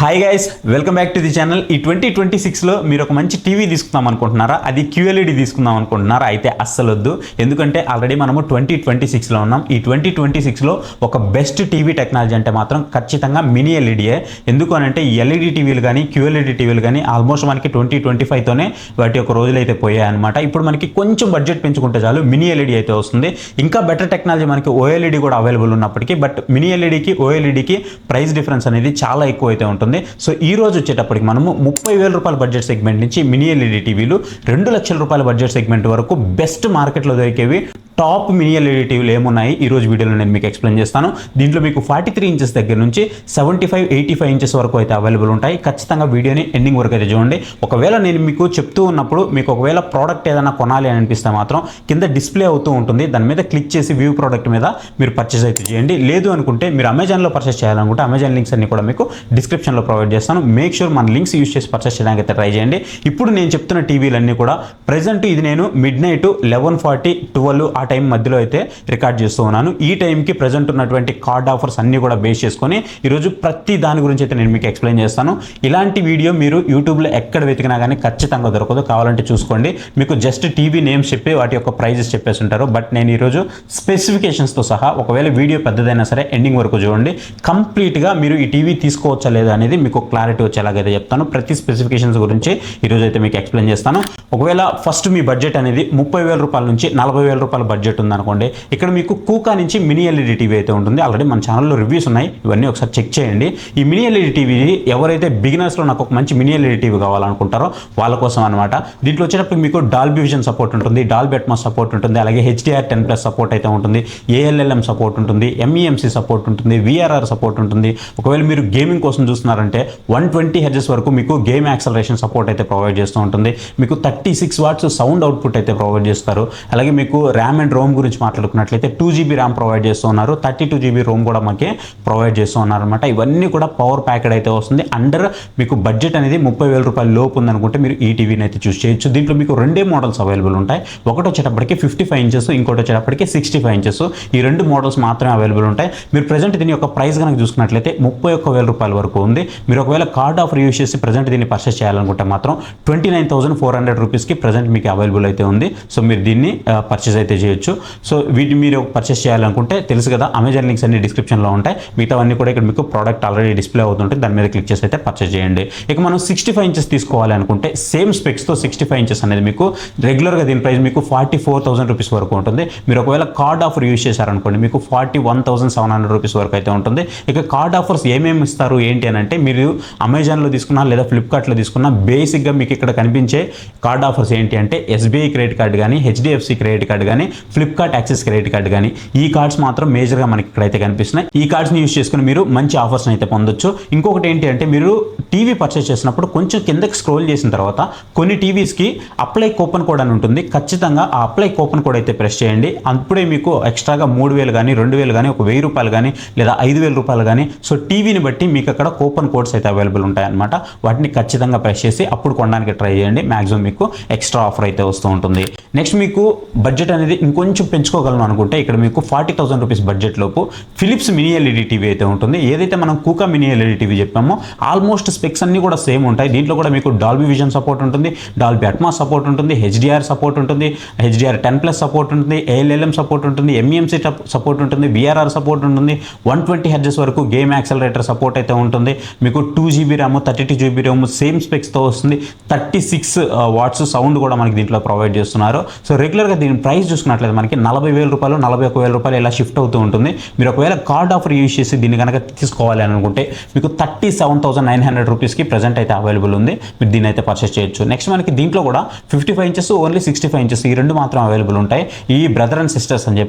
Hi guys, welcome back to the channel. ఈ 2026లో మీరు ఒక మంచి టీవీ తీసుకుందాం అనుకుంటున్నారా? అది QLED తీసుకుందాం అనుకుంటున్నారా? అయితే అస్సలు వద్దు. ఎందుకంటే ఆల్రెడీ మనము 2026లో ఉన్నాం. ఈ 2026లో ఒక బెస్ట్ టీవీ టెక్నాలజీ అంటే మాత్రం ఖచ్చితంగా మినీ ఎల్ఈడీయే. ఎందుకు అనంటే ఈ ఎల్ఈడి టీవీలు కానీ QLED టీవీలు కానీ ఆల్మోస్ట్ మనకి 2025తోనే వాటి యొక్క రోజులు అయితే పోయాయి అనమాట. ఇప్పుడు మనకి కొంచెం బడ్జెట్ పెంచుకుంటే చాలు మినీ ఎల్ఈడి అయితే వస్తుంది. ఇంకా బెటర్ టెక్నాలజీ మనకి OLED కూడా అవైలబుల్ ఉన్నప్పటికీ, బట్ మినీ ఎల్ఈడికి OLEDకి ప్రైస్ డిఫరెన్స్ అనేది చాలా ఎక్కువ అయితే ఉంటుంది. సో ఈ రోజు వచ్చేటప్పటికి మనము 30,000 రూపాయల బడ్జెట్ సెగ్మెంట్ నుంచి మినీ ఎల్ఈడి టీవీలు 2 లక్షల రూపాయల బడ్జెట్ సెగ్మెంట్ వరకు బెస్ట్ మార్కెట్లో దొరికేవి టాప్ మినీ ఎల్ఈడి టీవీలు ఏమున్నాయి ఈ రోజు వీడియోలో నేను మీకు ఎక్స్ప్లెయిన్ చేస్తాను. దీంట్లో మీకు 43 ఇంచెస్ దగ్గర నుంచి 75-85 ఇంచెస్ వరకు అయితే అవైలబుల్ ఉంటాయి. ఖచ్చితంగా వీడియోని ఎండింగ్ వరకు అయితే చూడండి. ఒకవేళ నేను మీకు చెప్తూ ఉన్నప్పుడు మీకు ఒకవేళ ప్రోడక్ట్ ఏదైనా కొనాలి అని అనిపిస్తే మాత్రం కింద డిస్ప్లే అవుతూ ఉంటుంది, దాని మీద క్లిక్ చేసి వ్యూ ప్రోడక్ట్ మీద మీరు పర్చేస్ అయితే చేయండి. లేదు అనుకుంటే మీరు అమెజాన్లో పర్చేస్ చేయాలనుకుంటే అమెజాన్ లింక్స్ అన్ని కూడా మీకు డిస్క్రిప్షన్లో ప్రొవైడ్ చేస్తాను. మేక్ షూర్ మన లింక్స్ యూస్ చేసి పర్చేస్ చేయడానికి అయితే ట్రై చేయండి. ఇప్పుడు నేను చెప్తున్న టీవీలన్నీ కూడా ప్రజెంట్ ఇది నేను మిడ్ నైట్ 11:40-12 ఆ టైం మధ్యలో అయితే రికార్డ్ చేస్తూ ఉన్నాను. ఈ టైంకి ప్రజెంట్ ఉన్నటువంటి కార్డ్ ఆఫర్స్ అన్ని కూడా బేస్ చేసుకొని ఈరోజు ప్రతి దాని గురించి అయితే నేను మీకు ఎక్స్ప్లెయిన్ చేస్తాను. ఇలాంటి వీడియో మీరు యూట్యూబ్లో ఎక్కడ వెతికినా కానీ ఖచ్చితంగా దొరకదు. కావాలంటే చూసుకోండి. మీకు జస్ట్ టీవీ నేమ్స్ చెప్పి వాటి యొక్క ప్రైజెస్ చెప్పేసి ఉంటారు. బట్ నేను ఈరోజు స్పెసిఫికేషన్స్తో సహా, ఒకవేళ వీడియో పెద్దదైనా సరే ఎండింగ్ వరకు చూడండి. కంప్లీట్గా మీరు ఈ టీవీ తీసుకోవచ్చా లేదా అనేది మీకు క్లారిటీ వచ్చేలాగైతే చెప్తాను. ప్రతి స్పెసిఫికేషన్స్ గురించి ఈరోజు అయితే మీకు ఎక్స్ప్లెయిన్ చేస్తాను. ఒకవేళ ఫస్ట్ మీ బడ్జెట్ అనేది 30,000 రూపాయల నుంచి 40,000 రూపాయల బడ్జెట్ ఉందనుకోండి, ఇక్కడ మీకు కూకా నుంచి మినీ ఎల్ఈడి టీవీ అయితే ఉంటుంది. ఆల్రెడీ మన ఛానల్లో రివ్యూస్ ఉన్నాయి, ఇవన్నీ ఒకసారి చెక్ చేయండి. ఈ మినీ ఎల్ఈడి టీవీ ఎవరైతే బిగినర్స్లో నాకు ఒక మంచి మినీ ఎల్ఈడి టీవీ కావాలనుకుంటారో వాళ్ళ కోసం అనమాట. దీంట్లో వచ్చేటప్పుడు మీకు డాల్బీ విజన్ సపోర్ట్ ఉంటుంది, డాల్బీ అట్మాస్ సపోర్ట్ ఉంటుంది, అలాగే HDR10+ సపోర్ట్ అయితే ఉంటుంది, ALLM సపోర్ట్ ఉంటుంది, MEMC సపోర్ట్ ఉంటుంది, VRR సపోర్ట్ ఉంటుంది. ఒకవేళ మీరు గేమింగ్ కోసం చూస్తున్నారంటే 120 Hz వరకు మీకు గేమ్ యాక్సలరేషన్ సపోర్ట్ అయితే ప్రొవైడ్ చేస్తూ ఉంటుంది. మీకు 36 వాట్స్ సౌండ్ అవుట్పుట్ అయితే ప్రొవైడ్ చేస్తారు. అలాగే మీకు ర్యామ్ అండ్ రోమ్ గురించి మాట్లాడుకున్నట్లయితే 2GB ర్యామ్ ప్రొవైడ్ చేస్తూ ఉన్నారు, 32GB రోమ్ కూడా మనకి ప్రొవైడ్ చేస్తూ ఉన్నారు అనమాట. ఇవన్నీ కూడా పవర్ ప్యాకెడ్ అయితే వస్తుంది. అండర్ మీకు బడ్జెట్ అనేది 30,000 రూపాయల లోపు ఉందనుకుంటే మీరు ఈ టీవీని అయితే చూస్ చేయొచ్చు. దీంట్లో మీకు రెండే మోడల్స్ అవైలబుల్ ఉంటాయి. ఒకటి వచ్చేటప్పటికి 55 ఇంచెస్, ఇంకోటి వచ్చేటప్పటికి 65 ఇంచెస్. ఈ రెండు మోడల్స్ మాత్రమే అవైలబుల్ ఉంటాయి. మీరు ప్రజెంట్ దీని యొక్క ప్రైస్ కనుక చూసుకున్నట్లయితే 31,000 రూపాయల వరకు ఉంది. మీరు ఒకవేళ కార్డ్ ఆఫర్ యూస్ చేసి ప్రజెంట్ దీన్ని పర్చేస్ చేయాలనుకుంటే మాత్రం 29,400 రూపీస్కి ప్రజెంట్ మీకు అవైలబుల్ అయితే ఉంది. సో మీరు దీన్ని పర్చేస్ అయితే చేయొచ్చు. సో వీటిని మీరు పర్చేస్ చేయాలనుకుంటే తెలుసు కదా, అమెజాన్ లింక్స్ అన్ని డిస్క్రిప్షన్లో ఉంటాయి. మిగతావన్నీ కూడా ఇక్కడ మీకు ప్రోడక్ట్ ఆల్రెడీ డిస్ప్లే అవుతుంటే దాని మీద క్లిక్ చేసి అయితే పర్చేస్ చేయండి. ఇక మనం 65 ఇంచెస్ తీసుకోవాలి అనుకుంటే సేమ్ స్పెక్స్తో 65 ఇంచెస్ అనేది మీకు రెగ్యులర్గా దీని ప్రైస్ మీకు 44,000 రూపీస్ వరకు ఉంటుంది. మీరు ఒకవేళ కార్డ్ ఆఫర్ యూస్ చేశారనుకోండి మీకు 41,700 రూపీస్ వరకు అయితే ఉంటుంది. ఇక కార్డ్ ఆఫర్స్ ఏమేమి ఇస్తారు ఏంటి అని అంటే, మీరు అమెజాన్లో తీసుకున్నా లేదా ఫ్లిప్కార్ట్లో తీసుకున్నా బేసిక్గా మీకు ఇక్కడ కనిపించే కార్డ్ ఆఫర్స్ ఏంటి అంటే SBI క్రెడిట్ కార్డ్ కానీ, HDFC క్రెడిట్ కార్డ్ కానీ, ఫ్లిప్కార్ట్ యాక్సెస్ క్రెడిట్ కార్డ్ కానీ, ఈ కార్డ్స్ మాత్రం మేజర్గా మనకి ఇక్కడైతే కనిపిస్తున్నాయి. ఈ కార్డ్స్ని యూస్ చేసుకుని మీరు మంచి ఆఫర్స్ని అయితే పొందొచ్చు. ఇంకొకటి ఏంటి అంటే, మీరు టీవీ పర్చేస్ చేసినప్పుడు కొంచెం కిందకి స్క్రోల్ చేసిన తర్వాత కొన్ని టీవీస్కి అప్లై కూపన్ కోడ్ అని ఉంటుంది. ఖచ్చితంగా ఆ అప్లై కూపన్ కోడ్ అయితే ప్రెస్ చేయండి. అప్పుడే మీకు ఎక్స్ట్రాగా 3,000 కానీ 2,000 కానీ ఒక 1,000 రూపాయలు కానీ లేదా 5,000 రూపాయలు కానీ, సో టీవీని బట్టి మీకు అక్కడ కూపన్ కోడ్స్ అయితే అవైలబుల్ ఉంటాయి అనమాట. వాటిని ఖచ్చితంగా ప్రెస్ చేసి అప్పుడు కొనడానికి ట్రై చేయండి. మ్యాక్సిమం మీకు ఎక్స్ట్రా ఆఫర్ అయితే వస్తూ ఉంటుంది. నెక్స్ట్ మీకు బడ్జెట్ అనేది ఇంకొంచెం పెంచుకోగలను అనుకుంటే ఇక్కడ మీకు 40,000 రూపీస్ బడ్జెట్ లోపు ఫిలిప్స్ మినీ ఎల్ఈడి టీవీ అయితే ఉంటుంది. ఏదైతే మనం కూకా మినీ ఎల్ఈడి టీవీ చెప్పామో ఆల్మోస్ట్ స్పెక్స్ అన్ని కూడా సేమ్ ఉంటాయి. దీంట్లో కూడా మీకు డాల్బీ విజన్ సపోర్ట్ ఉంటుంది, డాల్బీ అట్మాస్ సపోర్ట్ ఉంటుంది, HDR సపోర్ట్ ఉంటుంది, HDR10+ సపోర్ట్ ఉంటుంది, ALLM సపోర్ట్ ఉంటుంది, MEMC సపోర్ట్ ఉంటుంది, VRR సపోర్ట్ ఉంటుంది, 120 Hz వరకు గేమ్ యాక్సలరేటర్ సపోర్ట్ అయితే ఉంటుంది. మీకు 2GB RAM, 32GB RAM same స్పెక్స్తో వస్తుంది. 36 వాట్స్ సౌండ్ కూడా మనకి దీంట్లో ప్రొవైడ్ చేస్తున్నారు. సో రెగ్యులర్గా దీని ప్రైస్ చూసుకున్నట్లయితే మనకి 40,000 రూపాయలు, 41,000 రూపాయలు ఇలా షిఫ్ట్ అవుతూ ఉంటుంది. మీరు ఒకవేళ కార్డ్ ఆఫర్ యూస్ చేసి దీన్ని కనుక తీసుకోవాలి అని అనుకుంటే మీకు 37,900 రూపీస్కి ప్రజెంట్ అయితే అవైలబుల్ ఉంది. మీరు దీన్ని అయితే పర్చేస్ చేయొచ్చు. నెక్స్ట్ మనకి దీంట్లో కూడా 55 ఇంచెస్, ఓన్లీ 65 ఇంచెస్ ఈ రెండు మాత్రం అవైలబుల్ ఉంటాయి. ఈ బ్రదర్ అండ్ సిస్టర్స్ అని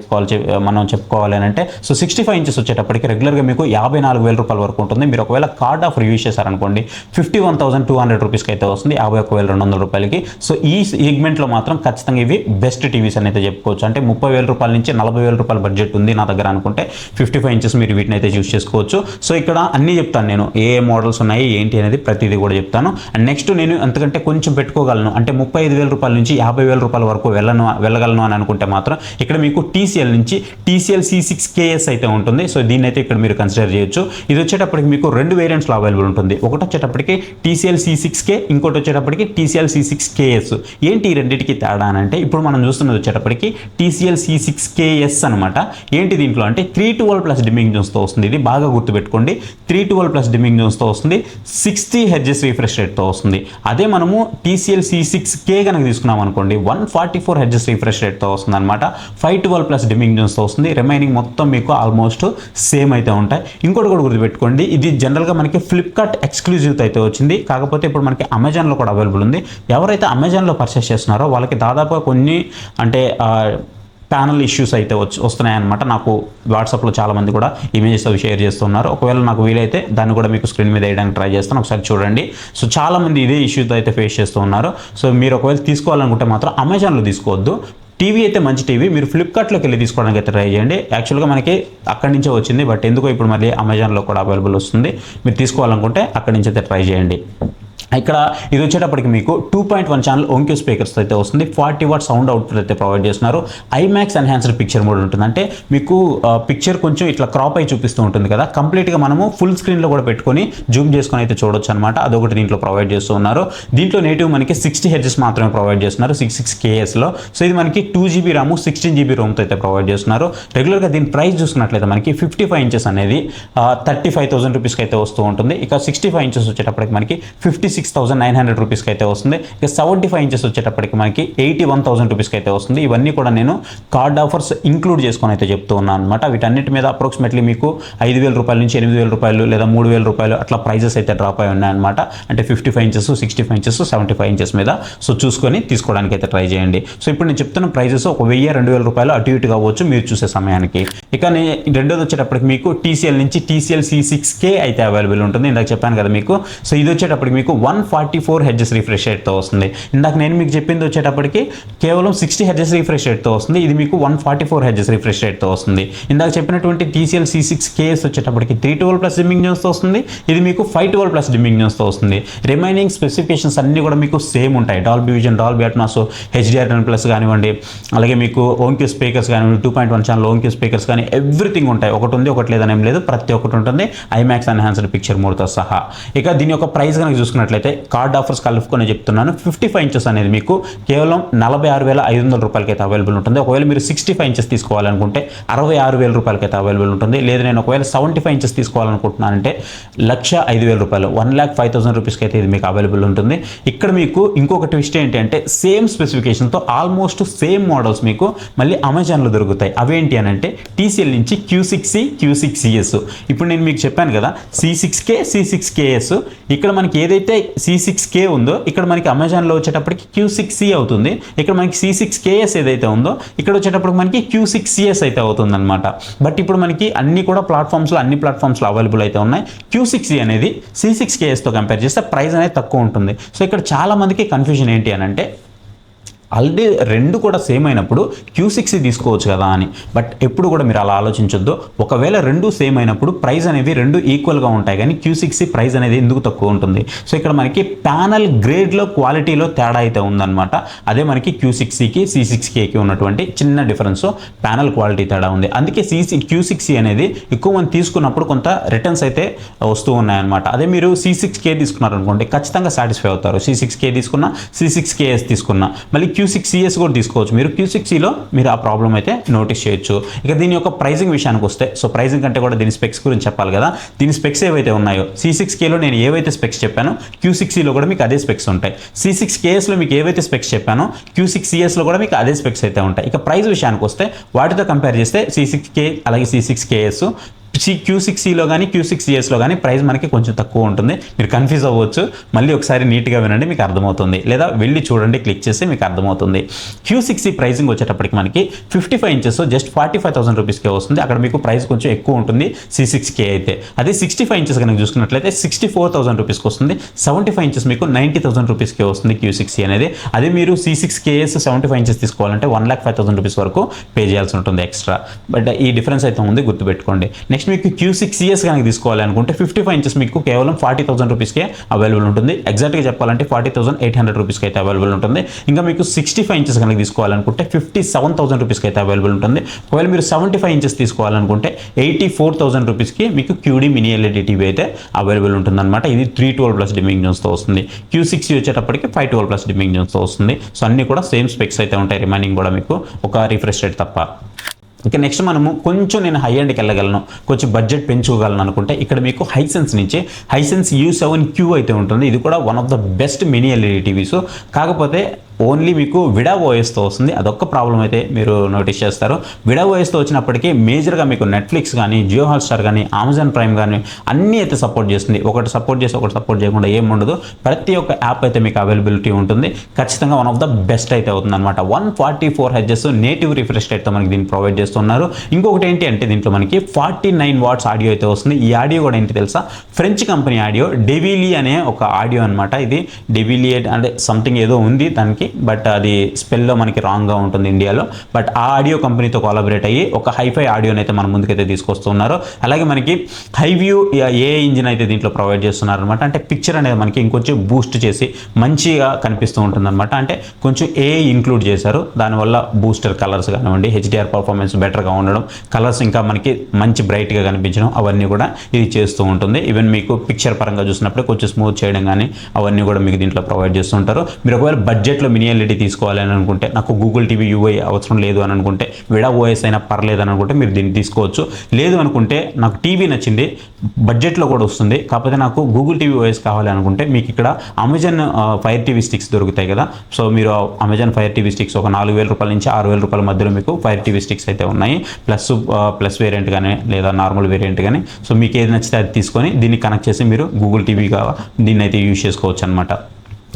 మనం చెప్పుకోవాలి అని అంటే, సో 65 ఇంచెస్ వచ్చేటప్పటికి రెగ్యులర్గా మీకు 54,000 రూపాయల వరకు ఉంటుంది. మీరు ఒకవేళ కార్డ్ ఆఫర్ యూస్ చేశారనుకోండి 51,200 రూపీస్కి అయితే వస్తుంది, 51,200 రూపాయలకి. సో ఈ సెగ్మెంట్లో మాత్రం ఖచ్చితంగా ఇవి బెస్ట్ టీవీస్ అని అయితే చెప్పుకోవచ్చు. అంటే 30,000 రూపాయల నుంచి 40,000 రూపాయల బడ్జెట్ ఉంది నా దగ్గర అనుకుంటే 55 ఇంచెస్ మీరు వీటిని అయితే యూస్ చేసుకోవచ్చు. సో ఇక్కడ అన్నీ చెప్తాను నేను, ఏ మోడల్స్ ఉన్నాయి ఏంటి అనేది ప్రతిదీ కూడా చెప్తాను. అండ్ నెక్స్ట్ నేను ఎంతకంటే కొంచెం పెట్టుకోగలను అంటే 35,000 రూపాయల నుంచి 50,000 రూపాయల వరకు వెళ్ళగలను అని అనుకుంటే మాత్రం ఇక్కడ మీకు TCL నుంచి TCL C6KS అయితే ఉంటుంది. సో దీన్ని అయితే ఇక్కడ మీరు కన్సిడర్ చేయొచ్చు. ఇది వచ్చేటప్పటికి మీకు 2 వేరియంట్స్లో వేరియంట్స్లో అవైలబుల్ ఉంటుంది. ఒకటి వచ్చేటప్పటికి టీసీఎల్ C6K, ఇంకోటి వచ్చేటప్పటికి టీసీఎల్ C6KS. ఏంటి ఈ రెండింటికి తేడా అని అంటే ఇప్పుడు మనం చూస్తున్నది వచ్చేటప్పటికి టీసీఎల్ C6KS అనమాట. ఏంటి దీంట్లో అంటే 312+ డిమ్మింగ్ జోన్స్తో వస్తుంది. ఇది బాగా గుర్తుపెట్టుకోండి, 312+ డిమ్మింగ్ జోన్స్తో వస్తుంది, 60 Hz రిఫ్రెష్ రేట్తో వస్తుంది. అదే మనము టీసీఎల్ C6K కనుక తీసుకున్నాం అనుకోండి 144 Hz రిఫ్రెష్ రేట్తో వస్తుంది అనమాట. 512+ డిమ్మింగ్ జోన్స్తో వస్తుంది. రిమైనింగ్ మొత్తం మీకు ఆల్మోస్ట్ సేమ్ అయితే ఉంటాయి. ఇంకోటి కూడా గుర్తుపెట్టుకోండి, ఇది జనరల్గా మనకి ఫ్లిప్కార్ట్ ఎక్స్క్లూజివ్ అయితే వచ్చింది, కాకపోతే ఇప్పుడు మనకి అమెజాన్లో కూడా అవైలబుల్ ఉంది. ఎవరైతే అమెజాన్లో పర్చేస్ చేస్తున్నారో వాళ్ళకి దాదాపుగా కొన్ని అంటే ప్యానల్ ఇష్యూస్ అయితే వస్తున్నాయన్నమాట. నాకు వాట్సాప్లో చాలామంది కూడా ఇమేజెస్ అవి షేర్ చేస్తున్నారు. ఒకవేళ నాకు వీలైతే దాన్ని కూడా మీకు స్క్రీన్ మీద వేయడానికి ట్రై చేస్తాను, ఒకసారి చూడండి. సో చాలామంది ఇదే ఇష్యూతో అయితే ఫేస్ చేస్తూ ఉన్నారు. సో మీరు ఒకవేళ తీసుకోవాలనుకుంటే మాత్రం అమెజాన్లో తీసుకోవద్దు. టీవీ అయితే మంచి టీవీ, మీరు ఫ్లిప్కార్ట్లోకి వెళ్ళి తీసుకోవడానికి అయితే ట్రై చేయండి. యాక్చువల్గా మనకి అక్కడి నుంచే వచ్చింది, బట్ ఎందుకో ఇప్పుడు మళ్ళీ అమెజాన్లో కూడా అవైలబుల్ వస్తుంది. మీరు తీసుకోవాలనుకుంటే అక్కడి నుంచి అయితే ట్రై చేయండి. ఇక్కడ ఇది వచ్చేటప్పటికి మీకు 2.1 ఛానల్ ఓంక్యూ స్పీకర్స్ అయితే వస్తుంది. 40 వాట్ సౌండ్ అవుట్పుట్ అయితే ప్రొవైడ్ చేస్తున్నారు. ఐమాక్స్ ఎన్హాన్స్డ్ పిక్చర్ మోడ్ ఉంటుంది. అంటే మీకు పిక్చర్ కొంచెం ఇట్లా క్రాప్ అయి చూపిస్తూ ఉంటుంది కదా, కంప్లీట్గా మనము ఫుల్ స్క్రీన్లో కూడా పెట్టుకొని జూమ్ చేసుకొని అయితే చూడొచ్చు అనమాట. అదొకటి దీంట్లో ప్రొవైడ్ చేస్తూ ఉన్నారు. దీంట్లో నేటివ్ మనకి 60 Hz మాత్రమే ప్రొవైడ్ చేస్తున్నారు 66KSలో. సో ఇది మనకి 2GB ర్యామ్ 16GB రోమ్తో అయితే ప్రొవైడ్ చేస్తున్నారు. రెగ్యులర్గా దీని ప్రైస్ చూసుకున్నట్లయితే మనకి 55 ఇంచెస్ అనేది 35,000 రూపీస్కి అయితే వస్తూ ఉంటుంది. ఇక 65 ఇంచెస్ వచ్చేటప్పటికి మనకి 56,900 రూపీస్కి అయితే వస్తుంది. ఇక 75 ఇంచెస్ వచ్చేటప్పటికి మనకి 81,000 రూపీస్కి అయితే వస్తుంది. ఇవన్నీ కూడా నేను కార్డ్ ఆఫర్స్ ఇంక్లూడ్ చేసుకొని అయితే చెప్తూ ఉన్నాను అనమాట. వీటన్నిటి మీద అప్రాక్సిమేట్లీ మీకు 5,000 రూపాయల నుంచి 8,000 రూపాయలు లేదా 3,000 రూపాయలు అట్లా ప్రైజెస్ అయితే డ్రాప్ అయి ఉన్నాయన్నమాట. అంటే 55 ఇంచెస్ 65 ఇంచెస్ 75 ఇంచెస్ మీద సో చూసుకొని తీసుకోవడానికి అయితే ట్రై చేయండి. సో ఇప్పుడు నేను చెప్తున్న ప్రైజెస్ ఒక 1,000-2,000 రూపాయలు అటు ఇటు కావచ్చు మీరు చూసే సమయానికి. ఇక రెండోది వచ్చేటప్పటికి మీకు టీసీఎల్ నుంచి టీసీఎల్ C6K అయితే అవైలబుల్ ఉంటుంది. ఇందాక చెప్పాను కదా మీకు. సో ఇది వచ్చేటప్పటికి మీకు 144 Hz రిఫ్రెష్ రేట్తో వస్తుంది. ఇందాక నేను మీకు చెప్పింది వచ్చేటప్పటికి కేవలం 60 Hz రిఫ్రెష్ రేట్తో వస్తుంది. ఇది మీకు 144 Hz రిఫ్రెష్ రేట్తో వస్తుంది. ఇందాక చెప్పినటువంటి TCL C6KS వచ్చేటప్పటికి 312+ డిమ్మింగ్ జోన్స్తో వస్తుంది. ఇది మీకు 512+ డిమ్మింగ్ జోన్స్తో వస్తుంది. రిమైనింగ్ స్పెసిఫికేషన్స్ అన్నీ కూడా మీకు సేమ్ ఉంటాయి. Dolby vision, Dolby Atmos, HDR10+ కానివ్వండి, అలాగే మీకు ఓంక్యూ స్పీకర్స్ కానివ్వండి, 2.1 ఛానల్ ఓంక్యూ స్పీకర్స్ కానీ ఎవ్రీథింగ్ ఉంటాయి. ఒకటి ఉంది ఒకటి లేదని ఏం లేదు, ప్రతి ఒక్కటి ఉంటుంది ఐమాక్స్ ఎన్హాన్స్డ్ పిక్చర్ మోడ్తో సహా. ఇక దీని యొక్క ప్రైస్ కనుక చూసుకున్నట్లయితే కార్డ్ ఆఫర్స్ కలుపుకొని చెప్తున్నాను. 55 ఇంచెస్ అనేది మీకు కేవలం 46,500 రూపాయలకి అయితే అవైలబుల్ ఉంటుంది. ఒకవేళ మీరు 65 ఇంచెస్ తీసుకోవాలనుకుంటే 66,000 రూపాయలకి అయితే అవైలబుల్ ఉంటుంది. లేదు నేను ఒకవేళ 75 ఇంచెస్ తీసుకోవాలనుకుంటున్నానంటే 1,05,000 రూపాయలు 1,05,000 రూపీస్కి అయితే ఇది మీకు అవైలబుల్ ఉంటుంది. ఇక్కడ మీకు ఇంకొక ట్విస్ట్ ఏంటి అంటే సేమ్ స్పెసిఫికేషన్తో ఆల్మోస్ట్ సేమ్ మోడల్స్ మీకు మళ్ళీ అమెజాన్లో దొరుకుతాయి. అవేంటి అని అంటే టీసీఎల్ నుంచి Q6C, Q6CS. ఇప్పుడు నేను మీకు చెప్పాను కదా C6K, C6KS. ఇక్కడ మనకి ఏదైతే C6K ఉందో ఇక్కడ మనకి అమెజాన్లో వచ్చేటప్పటికి Q6C అవుతుంది. ఇక్కడ మనకి C6KS ఏదైతే ఉందో ఇక్కడ వచ్చేటప్పటికి మనకి Q6CS అయితే అవుతుంది అనమాట. బట్ ఇప్పుడు మనకి అన్ని కూడా అన్ని ప్లాట్ఫామ్స్లో అవైలబుల్ అయితే ఉన్నాయి. Q6C అనేది C6KSతో కంపేర్ చేస్తే ప్రైస్ అనేది తక్కువ ఉంటుంది. సో ఇక్కడ చాలా మందికి కన్ఫ్యూజన్ ఏంటి అని అంటే ఆల్రెడీ రెండు కూడా సేమ్ అయినప్పుడు Q6C తీసుకోవచ్చు కదా అని. బట్ ఎప్పుడు కూడా మీరు అలా ఆలోచించొద్దు. ఒకవేళ రెండు సేమ్ అయినప్పుడు ప్రైస్ అనేవి రెండు ఈక్వల్గా ఉంటాయి, కానీ Q6C ప్రైస్ అనేది ఎందుకు తక్కువ ఉంటుంది. సో ఇక్కడ మనకి ప్యానల్ గ్రేడ్లో క్వాలిటీలో తేడా అయితే ఉందన్నమాట. అదే మనకి Q6Cకి C6Kకి ఉన్నటువంటి చిన్న డిఫరెన్స్ ప్యానల్ క్వాలిటీ తేడా ఉంది. అందుకే Q6C అనేది ఎక్కువ మంది తీసుకున్నప్పుడు కొంత రిటర్న్స్ అయితే వస్తూ ఉన్నాయన్నమాట. అదే మీరు C6K తీసుకున్నారనుకోండి ఖచ్చితంగా సాటిస్ఫై అవుతారు. C6K తీసుకున్నా, C6KS తీసుకున్నా, మళ్ళీ Q6CS కూడా తీసుకోవచ్చు. మీరు Q6Cలో మీరు ఆ ప్రాబ్లం అయితే నోటీస్ చేయొచ్చు. ఇక దీని యొక్క ప్రైజింగ్ విషయానికి వస్తే, సో ప్రైజింగ్ కంటే కూడా దీని స్పెక్స్ గురించి చెప్పాలి కదా. దీని స్పెక్స్ ఏవైతే ఉన్నాయో C6Kలో నేను ఏవైతే స్పెక్స్ చెప్పానో Q6Cలో కూడా మీకు అదే స్పెక్స్ ఉంటాయి. C6KSలో మీకు ఏవైతే స్పెక్స్ చెప్పానో Q6CS లో కూడా మీకు అదే స్పెక్స్ అయితే ఉంటాయి. ఇక ప్రైస్ విషయానికి వస్తే వాటితో కంపేర్ చేస్తే C6K అలాగే C6KS Q6Cలో కానీ Q6CS కానీ ప్రైస్ మనకి కొంచెం తక్కువ ఉంటుంది. మీరు కన్ఫ్యూజ్ అవ్వచ్చు. మళ్ళీ ఒకసారి నీట్గా వినండి, మీకు అర్థమవుతుంది, లేదా వెళ్ళి చూడండి, క్లిక్ చేస్తే మీకు అర్థమవుతుంది. Q6C ప్రైసింగ్ వచ్చేటప్పటికి మనకి 55 ఇంచెస్ జస్ట్ 45,000 రూపీస్కే వస్తుంది. అక్కడ మీకు ప్రైస్ కొంచెం ఎక్కువ ఉంటుంది C6K అయితే. అదే 65 ఇంచెస్ కనుక చూసుకున్నట్లయితే 64,000 రూపీస్కి వస్తుంది. 75 ఇంచెస్ మీకు 90,000 రూపీస్కే వస్తుంది Q6C అనేది. అదే మీరు C6KS 75 ఇంచెస్ తీసుకోవాలంటే 1,05,000 రూపీస్ వరకు పే చేయాల్సి ఉంటుంది ఎక్స్ట్రా. బట్ ఈ డిఫరెన్స్ అయితే ఉంది, గుర్తుపెట్టుకోండి. నెక్స్ట్ మీకు Q6CS కనుక తీసుకోవాలి అనుకుంటే 55 ఇంచెస్ మీకు కేవలం 40,000 రూపీస్కే అవైలబుల్ ఉంటుంది. ఎగ్జాక్ట్గా చెప్పాలంటే 40,800 రూపీస్కి అయితే అవైలబుల్ ఉంటుంది. ఇంకా మీకు 65 ఇంచెస్ కనుక తీసుకోవాలనుకుంటే 57,000 రూపీస్కి అయితే అవైలబుల్ ఉంటుంది. ఒకవేళ మీరు 75 ఇంచెస్ తీసుకోవాలనుకుంటే 84,000 రూపీస్కి మీకు QD మినీ ఎల్ఈడి టీవీ అయితే అవైలబుల్ ఉంటుంది అనమాట. ఇది 312+ డిమ్మింగ్ జోన్స్తో వస్తుంది. Q6 వచ్చేటప్పటికి 512+ డిమ్మింగ్ జోన్స్తో వస్తుంది. సో అన్ని కూడా సేమ్ స్పెక్స్ అయితే ఉంటాయి, రిమైనింగ్ కూడా మీకు ఒక రిఫ్రెష్ రేట్ తప్ప. ఓకే, నెక్స్ట్ మనము కొంచెం నేను హై ఎండ్కి వెళ్ళగలను, కొంచెం బడ్జెట్ పెంచుకోగలను అనుకుంటే ఇక్కడ మీకు హైసెన్స్ నుంచి హైసెన్స్ U7Q అయితే ఉంటుంది. ఇది కూడా one of the best mini LED TVs. కాకపోతే ఓన్లీ మీకు విడా ఓఎస్తో వస్తుంది. అదొక్క ప్రాబ్లం అయితే మీరు నోటీస్ చేస్తారు. విడా ఓఎస్తో వచ్చినప్పటికీ మేజర్గా మీకు నెట్ఫ్లిక్స్ కానీ, జియో హాట్స్టార్ కానీ, అమెజాన్ ప్రైమ్ కానీ అన్నీ అయితే సపోర్ట్ చేస్తుంది. ఒకటి సపోర్ట్ చేసి ఒకటి సపోర్ట్ చేయకుండా ఏం ఉండదు. ప్రతి ఒక్క యాప్ అయితే మీకు అవైలబిలిటీ ఉంటుంది. ఖచ్చితంగా వన్ ఆఫ్ ద బెస్ట్ అయితే అవుతుంది అనమాట. 144 హెర్ట్జ్ నేటివ్ రిఫ్రెష్ రేట్తో మనకి దీన్ని ప్రొవైడ్ చేస్తున్నారు. ఇంకొకటి ఏంటి అంటే దీంట్లో మనకి 49 వాట్స్ ఆడియో అయితే వస్తుంది. ఈ ఆడియో కూడా ఏంటి తెలుసా, ఫ్రెంచ్ కంపెనీ ఆడియో, డెవిలీ అనే ఒక ఆడియో అనమాట. ఇది డెవిలీ అంటే సంథింగ్ ఏదో ఉంది దానికి, బట్ అది స్పెల్లో మనకి రాంగ్గా ఉంటుంది ఇండియాలో. బట్ ఆ ఆడియో కంపెనీతో కొలాబరేట్ అయ్యి ఒక హైఫై ఆడియోని అయితే మన ముందుకైతే తీసుకొస్తున్నారు. అలాగే మనకి హైవ్యూ ఏ ఇంజిన్ అయితే దీంట్లో ప్రొవైడ్ చేస్తున్నారు అనమాట. అంటే పిక్చర్ అనేది మనకి ఇంకొంచెం బూస్ట్ చేసి మంచిగా కనిపిస్తూ ఉంటుంది అనమాట. అంటే కొంచెం ఏ ఇంక్లూడ్ చేశారు, దానివల్ల బూస్టర్ కలర్స్ కానివ్వండి, హెచ్డిఆర్ పర్ఫార్మెన్స్ బెటర్గా ఉండడం, కలర్స్ ఇంకా మనకి మంచి బ్రైట్గా కనిపించడం, అవన్నీ కూడా ఇది చేస్తూ ఉంటుంది. ఈవెన్ మీకు పిక్చర్ పరంగా చూసినప్పుడు కొంచెం స్మూత్ చేయడం కానీ అవన్నీ కూడా మీకు దీంట్లో ప్రొవైడ్ చేస్తుంటారు. మీరు ఒకవేళ బడ్జెట్లో మినీ ఎల్ఈడి తీసుకోవాలి అని అనుకుంటే, నాకు గూగుల్ టీవీ యూఐ అవసరం లేదు అని అనుకుంటే, విడా ఓఎస్ అయినా పర్లేదు అని అనుకుంటే మీరు దీన్ని తీసుకోవచ్చు. లేదు అనుకుంటే నాకు టీవీ నచ్చింది, బడ్జెట్లో కూడా వస్తుంది, కాకపోతే నాకు గూగుల్ టీవీ ఓఎస్ కావాలి అనుకుంటే మీకు ఇక్కడ అమెజాన్ ఫైర్ టీవీ స్టిక్స్ దొరుకుతాయి కదా. సో మీరు అమెజాన్ ఫైర్ టీవీ స్టిక్స్ ఒక 4,000 రూపాయల నుంచి 6,000 రూపాయల మధ్యలో మీకు ఫైర్ టీవీ స్టిక్స్ అయితే ఉన్నాయి. ప్లస్ వేరియంట్ కానీ లేదా నార్మల్ వేరియంట్ కానీ. సో మీకు ఏది నచ్చితే అది తీసుకొని దీన్ని కనెక్ట్ చేసి మీరు గూగుల్ టీవీగా దీన్ని అయితే యూజ్ చేసుకోవచ్చు అనమాట.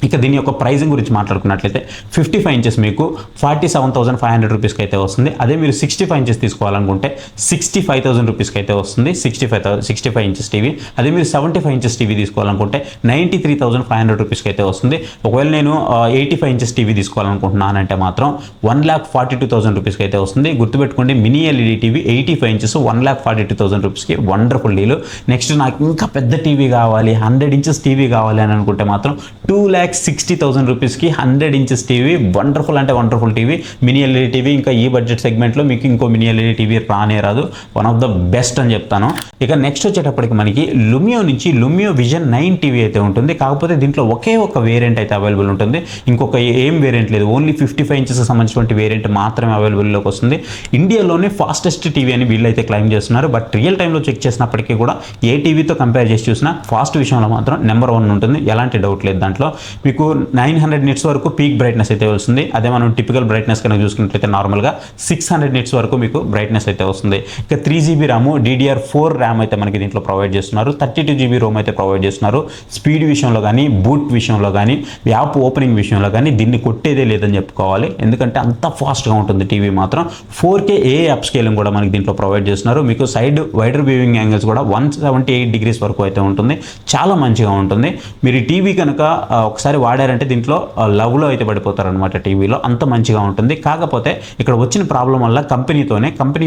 ఇక దీని యొక్క ప్రైజింగ్ గురించి మాట్లాడుకున్నట్లయితే 55 ఇంచెస్ మీకు 47,500 రూపీస్కి అయితే వస్తుంది. అదే మీరు 65 ఇంచెస్ తీసుకోవాలనుకుంటే 65,000 రూపీస్కి అయితే వస్తుంది. 65 ఇంచెస్ టీవీ. అదే మీరు 75 ఇంచెస్ టీవీ తీసుకోవాలనుకుంటే 93,500 రూపీస్కి అయితే వస్తుంది. ఒకవేళ నేను 85 ఇంచెస్ టీవీ తీసుకోవాలనుకుంటున్నానంటే మాత్రం 1,42,000 రూపీస్కి అయితే వస్తుంది. గుర్తుపెట్టుకోండి, మినీ ఎల్ఈడి టీవీ 85 ఇంచెస్ 1,42,000 రూపీస్కి వండర్ఫుల్ డీల్. నెక్స్ట్ నాకు ఇంకా పెద్ద టీవీ కావాలి, 100 ఇంచెస్ టీవీ కావాలి అని అనుకుంటే మాత్రం 2,60,000 రూపీస్కి 100 ఇంచెస్ టీవీ, వండర్ఫుల్ అంటే wonderful TV, mini LED TV. ఇంకా ఈ బడ్జెట్ సెగ్మెంట్లో మీకు ఇంకో మినీ ఎల్ఈడి టీవీ రానే రాదు. వన్ ఆఫ్ ద బెస్ట్ అని చెప్తాను. ఇక నెక్స్ట్ వచ్చేటప్పటికి మనకి లుమియో నుంచి లుమియో విజన్ 9 టీవీ అయితే ఉంటుంది. కాకపోతే దీంట్లో ఒకే ఒక వేరియంట్ అయితే అవైలబుల్ ఉంటుంది. ఇంకొక ఏం వేరియంట్ లేదు. ఓన్లీ 55 ఇంచెస్ సంబంధించినటువంటి వేరియంట్ మాత్రమే అవైలబుల్లోకి వస్తుంది. ఇండియాలోనే ఫాస్టెస్ట్ టీవీ అని వీళ్ళైతే క్లైమ్ చేస్తున్నారు. బట్ రియల్ టైంలో చెక్ చేసినప్పటికీ కూడా ఏ టీవీతో కంపేర్ చేసి చూసినా ఫాస్ట్ విషయంలో మాత్రం నెంబర్ 1 ఉంటుంది. ఎలాంటి డౌట్ లేదు దాంట్లో. మీకు 900 నిట్స్ వరకు పీక్ బ్రైట్నెస్ అయితే వస్తుంది. అదే మనం టిపికల్ బ్రైట్నెస్ కనుక చూసుకున్నట్లయితే నార్మల్గా 600 నిట్స్ వరకు మీకు బ్రైట్నెస్ అయితే వస్తుంది. ఇక 3GB ర్యామ్, DDR4 ర్యామ్ అయితే మనకి దీంట్లో ప్రొవైడ్ చేస్తున్నారు. 32GB రోమ్ అయితే ప్రొవైడ్ చేస్తున్నారు. స్పీడ్ విషయంలో కానీ, బూట్ విషయంలో కానీ, యాప్ ఓపెనింగ్ విషయంలో కానీ దీన్ని కొట్టేదే లేదని చెప్పుకోవాలి. ఎందుకంటే అంత ఫాస్ట్గా ఉంటుంది టీవీ మాత్రం. 4K అప్ స్కేలింగ్ కూడా మనకి దీంట్లో ప్రొవైడ్ చేస్తున్నారు. మీకు సైడ్ వైడర్ వ్యూయింగ్ యాంగిల్స్ కూడా 178 డిగ్రీస్ వరకు అయితే ఉంటుంది. చాలా మంచిగా ఉంటుంది. మీరు ఈ టీవీ కనుక ఒకసారి వాడారంటే దీంట్లో లవ్లో అయితే పడిపోతారనమాట. టీవీలో అంత మంచిగా ఉంటుంది. కాకపోతే ఇక్కడ వచ్చిన ప్రాబ్లం వల్ల కంపెనీ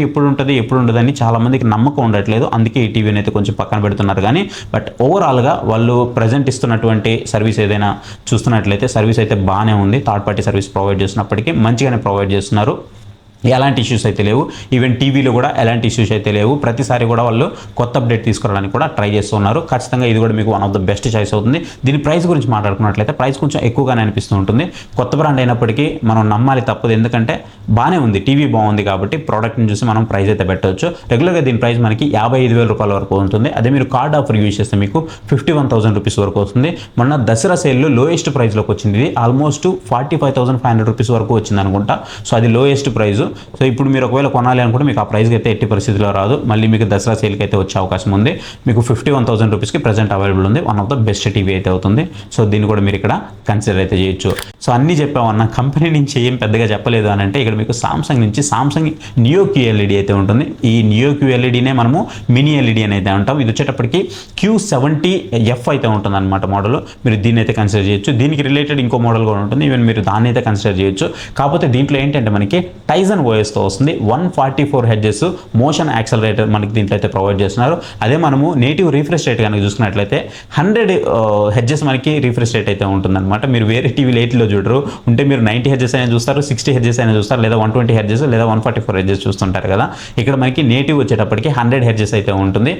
ఎప్పుడు ఉంటుంది ఎప్పుడు ఉండదని చాలా మందికి నమ్మకం ఉండట్లేదు. అందుకే ఈ టీవీని అయితే కొంచెం పక్కన పెడుతున్నారు. కానీ బట్ ఓవరాల్గా వాళ్ళు ప్రజెంట్ ఇస్తున్నటువంటి సర్వీస్ ఏదైనా చూస్తున్నట్లయితే సర్వీస్ అయితే బాగానే ఉంది. థర్డ్ పార్టీ సర్వీస్ ప్రొవైడ్ చేస్తున్నప్పటికీ మంచిగానే ప్రొవైడ్ చేస్తున్నారు. ఎలాంటి ఇష్యూస్ అయితే లేవు. ఈవెన్ టీవీలో కూడా ఎలాంటి ఇష్యూస్ అయితే లేవు. ప్రతిసారి కూడా వాళ్ళు కొత్త అప్డేట్ తీసుకురావడానికి కూడా ట్రై చేస్తున్నారు. ఖచ్చితంగా ఇది కూడా మీకు one of the best choice అవుతుంది. దీని ప్రైస్ గురించి మాట్లాడుకున్నట్లయితే ప్రైస్ కొంచెం ఎక్కువగానే అనిపిస్తూ ఉంటుంది. కొత్త బ్రాండ్ అయినప్పటికీ మనం నమ్మాలి తప్పదు. ఎందుకంటే బాగానే ఉంది, టీవీ బాగుంది కాబట్టి ప్రోడక్ట్ని చూసి మనం ప్రైస్ అయితే పెట్టవచ్చు. రెగ్యులర్గా దీని ప్రైస్ మనకి 55,000 రూపాయల వరకు ఉంటుంది. అదే మీరు కార్డ్ ఆఫర్ యూజ్ చేస్తే మీకు 51,000 రూపీస్ వరకు వస్తుంది. మొన్న దసరా సేల్లో లోయెస్ట్ ప్రైస్లోకి వచ్చింది. ఇది ఆల్మోస్ట్ 45,500 రూపీస్ వరకు వచ్చింది అనుకుంటా. సో అది లోయెస్ట్ ప్రైస్. సో ఇప్పుడు మీరు ఒకవేళ కొనాలి అనుకుంటే మీకు ఆ ప్రైస్కి అయితే ఎట్టి పరిస్థితిలో రాదు. మళ్ళీ మీకు దసరా సేల్కి అయితే వచ్చే అవకాశం ఉంది. మీకు 51,000 రూపీస్కి ప్రజెంట్ అవైలబుల్ ఉంది. One of the best TV అయితే అవుతుంది. సో దీన్ని కూడా మీరు ఇక్కడ కన్సిడర్ అయితే చేయొచ్చు. సో అన్నీ చెప్పామన్న కంపెనీ నుంచి ఏం పెద్దగా చెప్పలేదు అని అంటే ఇక్కడ మీకు సామ్సంగ్ నుంచి సామ్సంగ్ నియో QLED అయితే ఉంటుంది. ఈ నియో QLEDనే మనము మినీ ఎల్ఈడి అని అయితే అంటాం. ఇది వచ్చేటప్పటికి Q70F అయితే ఉంటుంది అనమాట మోడల్. మీరు దీన్ని అయితే కన్సిడర్ చేయొచ్చు. దీనికి రిలేటెడ్ ఇంకో మోడల్ కూడా ఉంటుంది. ఈవెన్ మీరు దాన్ని అయితే కన్సిడర్ చేయొచ్చు. కాకపోతే దీంట్లో ఏంటంటే మనకి టైజన్ Ryzen OSతో వస్తుంది. 144 Hz మోషన్ యాక్సలరేటర్ మనకి దీంట్లో అయితే ప్రొవైడ్ చేస్తున్నారు. అదే మనము నేటివ్ రిఫ్రెష్ రేట్ కనుక చూసుకున్నట్లయితే 100 Hz మనకి రిఫ్రెష్ రేట్ అయితే ఉంటుందన్నమాట. మీరు వేరే టీవీలో 8లో చూడరు, ఉంటే మీరు 90 Hz అయినా చూస్తారు, 60 Hz అయినా చూస్తారు, లేదా 120 Hz లేదా 144 Hz చూస్తుంటారు కదా. ఇక్కడ మనకి నేటివ్ వచ్చేటప్పటికి 100 Hz అయితే ఉంటుంది.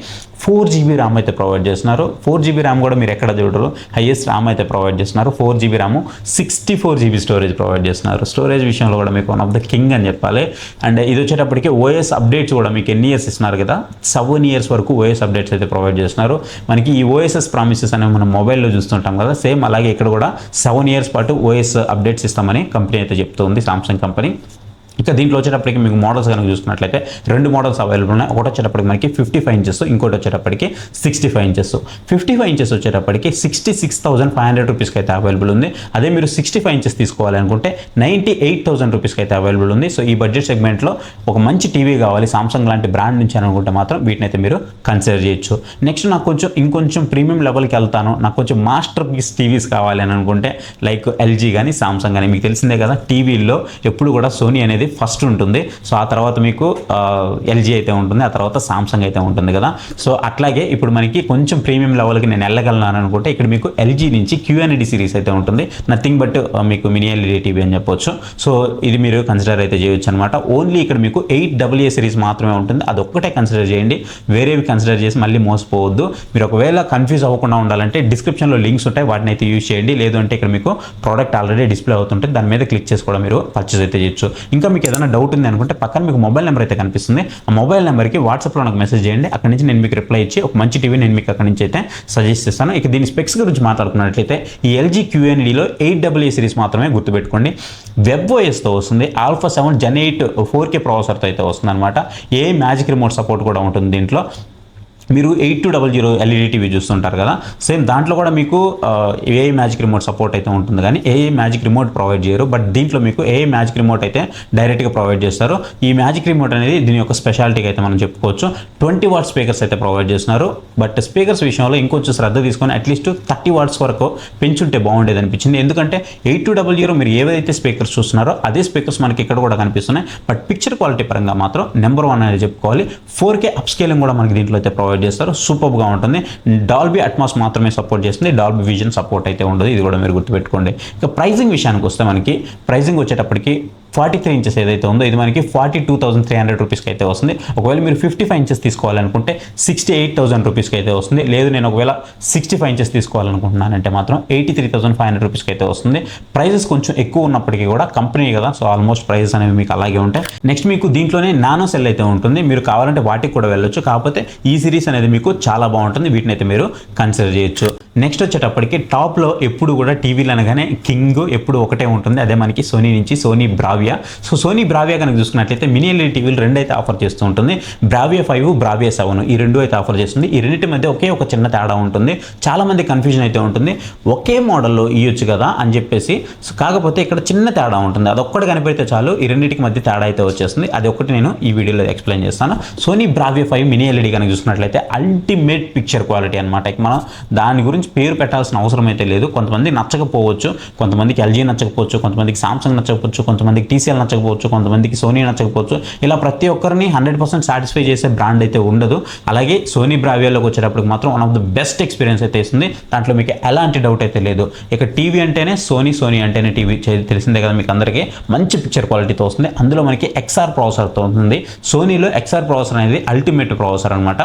4GB ర్యామ్ అయితే ప్రొవైడ్ చేస్తున్నారు. 4GB ర్యామ్ కూడా మీరు ఎక్కడ చూడరు, హైయెస్ట్ ర్యామ్ అయితే ప్రొవైడ్ చేస్తున్నారు. 4GB RAM, 64GB storage provide చేస్తున్నారు. స్టోరేజ్ విషయంలో కూడా మీకు వన్ ఆఫ్ ద కింగ్ అని చెప్పాలి. అండ్ ఇది వచ్చేటప్పటికి ఓఎస్ అప్డేట్స్ కూడా మీకు ఎన్ని ఇయర్స్ ఇస్తున్నారు కదా, 7 years వరకు ఓఎస్ అప్డేట్స్ అయితే ప్రొవైడ్ చేస్తున్నారు. మనకి ఈ ఓఎస్ఎస్ ప్రామిసెస్ అనేవి మనం మొబైల్లో చూస్తుంటాం కదా, సేమ్ అలాగే ఇక్కడ కూడా 7 years పాటు ఓఎస్ అప్డేట్స్ ఇస్తామని కంపెనీ అయితే చెప్తుంది, సామ్సంగ్ కంపెనీ. ఇక దీంట్లో వచ్చేటప్పటికి మీకు మోడల్స్ కనుక చూసుకున్నట్లయితే 2 మోడల్స్ అవైలబుల్ ఉన్నాయి. ఒకటి వచ్చేటప్పటికి మనకి 55 inches, ఇంకోటి వచ్చేటప్పటికి 65 inches. 55 inches వచ్చేటప్పటికి 66,500 రూపీస్కి అయితే అవైలబుల్ ఉంది. అదే మీరు 65 inches తీసుకోవాలనుకుంటే 98,000 రూపీస్కి అయితే అవైలబుల్ ఉంది. సో ఈ బడ్జెట్ సెగ్మెంట్లో ఒక మంచి టీవీ కావాలి సామ్సంగ్ లాంటి బ్రాండ్ నుంచి అనుకుంటే మాత్రం వీటిని అయితే మీరు కన్సిడర్ చేయొచ్చు. నెక్స్ట్ నాకు ఇంకొంచెం ప్రీమియం లెవెల్కి వెళ్తాను, నాకు కొంచెం మాస్టర్ పీస్ టీవీస్ కావాలి అని అనుకుంటే లైక్ ఎల్జీ కానీ సామ్సంగ్ కానీ, మీకు తెలిసిందే కదా టీవీల్లో ఎప్పుడు కూడా సోనీ అనేది ఫస్ట్ ఉంటుంది. సో ఆ తర్వాత మీకు ఎల్జీ అయితే ఉంటుంది, ఆ తర్వాత సామ్సంగ్ అయితే ఉంటుంది కదా. సో అట్లాగే ఇప్పుడు మనకి కొంచెం ప్రీమియం లెవెల్కి నేను వెళ్ళగలను అనుకుంటే ఇక్కడ మీకు ఎల్జీ నుంచి QNED సిరీస్ అయితే ఉంటుంది. నథింగ్ బట్ మీకు మినీ ఎల్ఈడి టీవీ అని చెప్పొచ్చు. సో ఇది మీరు కన్సిడర్ అయితే చేయొచ్చు అనమాట. ఓన్లీ ఇక్కడ మీకు 8AA సిరీస్ మాత్రమే ఉంటుంది, అది ఒక్కటే కన్సిడర్ చేయండి. వేరేవి కన్సిడర్ చేసి మళ్ళీ మోసపోవద్దు. మీరు ఒకవేళ కన్ఫ్యూజ్ అవ్వకుండా ఉండాలంటే డిస్క్రిప్షన్లో లింక్స్ ఉంటాయి, వాటిని అయితే యూజ్ చేయండి. లేదు అంటే ఇక్కడ మీకు ప్రోడక్ట్ ఆల్రెడీ డిస్ప్లే అవుతుంటే దాని మీద క్లిక్ చేసి కూడా మీరు పర్చేస్ అయితే చేయొచ్చు. ఇంకా మీకు ఏదైనా డౌట్ ఉంది అనుకుంటే పక్కన మీకు మొబైల్ నెంబర్ అయితే కనిపిస్తుంది, ఆ మొబైల్ నెంబర్కి వాట్సాప్లో నాకు మెసేజ్ చేయండి. అక్కడ నుంచి నేను మీకు రిప్లై ఇచ్చి ఒక మంచి టీవీ నేను మీకు అక్కడ నుంచి అయితే సజెస్ట్ చేస్తాను. ఇక దీని స్పెక్స్ గురించి మాట్లాడుకున్నట్లయితే ఈ ఎల్జీ QNEDలో 8AA సిరీస్ మాత్రమే గుర్తుపెట్టుకోండి. WebOSతో వస్తుంది. Alpha 7 Gen 8 4K ప్రాసెసర్తో అయితే వస్తుంది అనమాట. ఏ మ్యాజిక్ రిమోట్ సపోర్ట్ కూడా ఉంటుంది దీంట్లో. మీరు 8200 ఎల్ఈడి టీవీ చూస్తుంటారు కదా, సేమ్ దాంట్లో కూడా మీకు ఏఐ మ్యాజిక్ రిమోట్ సపోర్ట్ అయితే ఉంటుంది, కానీ ఏఐ మ్యాజిక్ రిమోట్ ప్రొవైడ్ చేయరు. బట్ దీంట్లో మీకు ఏఐ మ్యాజిక్ రిమోట్ అయితే డైరెక్ట్గా ప్రొవైడ్ చేస్తారు. ఈ మ్యాజిక్ రిమోట్ అనేది దీని యొక్క స్పెషాలిటీగా అయితే మనం చెప్పుకోవచ్చు. 20 వాట్ స్పీకర్స్ అయితే ప్రొవైడ్ చేస్తున్నారు. బట్ స్పీకర్స్ విషయంలో ఇంకొంచెం శ్రద్ధ తీసుకొని అట్లీస్ట్ 30 watts వరకు పెంచుంటే బాగుండేది అనిపించింది. ఎందుకంటే 8200 మీరు ఏవైతే స్పీకర్స్ చూస్తున్నారో అదే స్పీకర్స్ మనకి ఇక్కడ కూడా కనిపిస్తున్నాయి. బట్ పిక్చర్ క్వాలిటీ పరంగా మాత్రం నెంబర్ 1 అనేది చెప్పుకోవాలి. 4K అప్ స్కేలింగ్ కూడా మనకి దీంట్లో అయితే ప్రొవైడ్ చేస్తారు. సూపర్గా ఉంటుంది. డాల్బీ అట్మాస్ మాత్రమే సపోర్ట్ చేస్తుంది, డాల్బీ విజన్ సపోర్ట్ అయితే ఉండదు. ఇది కూడా మీరు గుర్తుపెట్టుకోండి. ఇక ప్రైజింగ్ విషయానికి వస్తే మనకి ప్రైజింగ్ వచ్చేటప్పటికి 43 inches ఏదైతే ఉందో ఇది మనకి 42,300 రూపీస్కి అయితే వస్తుంది. ఒకవేళ మీరు 55 inches తీసుకోవాలనుకుంటే 68,000 రూపీస్కి అయితే వస్తుంది. లేదు నేను ఒకవేళ 65 inches తీసుకోవాలనుకుంటున్నానంటే మాత్రం 83,500 రూపీస్కి అయితే వస్తుంది. ప్రైజెస్ కొంచెం ఎక్కువ ఉన్నప్పటికీ కూడా కంపెనీ కదా, సో ఆల్మోస్ట్ ప్రైజెస్ అనేవి మీకు అలాగే ఉంటాయి. నెక్స్ట్ మీకు దీంట్లోనే నానో సెల్ అయితే ఉంటుంది, మీరు కావాలంటే వాటికి కూడా వెళ్ళొచ్చు. కాకపోతే ఈ సిరీస్ అనేది మీకు చాలా బాగుంటుంది, వీటిని అయితే మీరు కన్సిడర్ చేయొచ్చు. నెక్స్ట్ వచ్చేటప్పటికి టాప్లో ఎప్పుడు కూడా టీవీలు అనగానే కింగ్ ఎప్పుడు ఒకటే ఉంటుంది, అదే మనకి సోనీ నుంచి Sony Bravia. So Sony Bravia కనుక చూసుకున్నట్లయితే మినీ ఎల్ఈడి టీవీలు 2 అయితే ఆఫర్ చేస్తూ ఉంటుంది. బ్రావియా 5, బ్రావియా 7 ఈ 2 అయితే ఆఫర్ చేస్తుంది. ఈ రెండింటి మధ్య ఒకే ఒక చిన్న తేడా ఉంటుంది. చాలా మంది కన్ఫ్యూజన్ అయితే ఉంటుంది, ఒకే మోడల్లో ఇవ్వచ్చు కదా అని చెప్పేసి. సో కాకపోతే ఇక్కడ చిన్న తేడా ఉంటుంది, అదొక్కటి కనిపెడితే చాలు ఈ రెండింటికి మధ్య తేడా అయితే వచ్చేస్తుంది. అది ఒకటి నేను ఈ వీడియోలో ఎక్స్ప్లెయిన్ చేస్తాను. సోనీ బ్రావియా 5 మినీ ఎల్ఈడి కనుక చూసుకున్నట్లయితే అల్టిమేట్ పిక్చర్ క్వాలిటీ అనమాట. మనం దాని గురించి పేరు పెట్టాల్సిన అవసరం అయితే లేదు. కొంతమంది నచ్చకపోవచ్చు, కొంతమందికి ఎల్జీ నచ్చకపోవచ్చు, కొంతమందికి సామ్సంగ్ నచ్చకపోవచ్చు, కొంతమందికి TCL నచ్చకపోవచ్చు, కొంతమందికి సోనీ నచ్చకపోవచ్చు. ఇలా ప్రతి ఒక్కరిని 100% సాటిస్ఫై చేసే బ్రాండ్ అయితే ఉండదు. అలాగే సోనీ బ్రావియాలోకి వచ్చేటప్పటికి మాత్రం one of the best experience అయితే ఇస్తుంది. దాంట్లో మీకు ఎలాంటి డౌట్ అయితే లేదు. ఇక టీవీ అంటేనే సోనీ, సోనీ అంటేనే టీవీ, తెలిసిందే కదా మీకు అందరికీ. మంచి పిక్చర్ క్వాలిటీతో వస్తుంది. అందులో మనకి XR ప్రాసెసర్తో ఉంటుంది. సోనీలో XR ప్రాసెసర్ అనేది అల్టిమేట్ ప్రాసెసర్ అనమాట.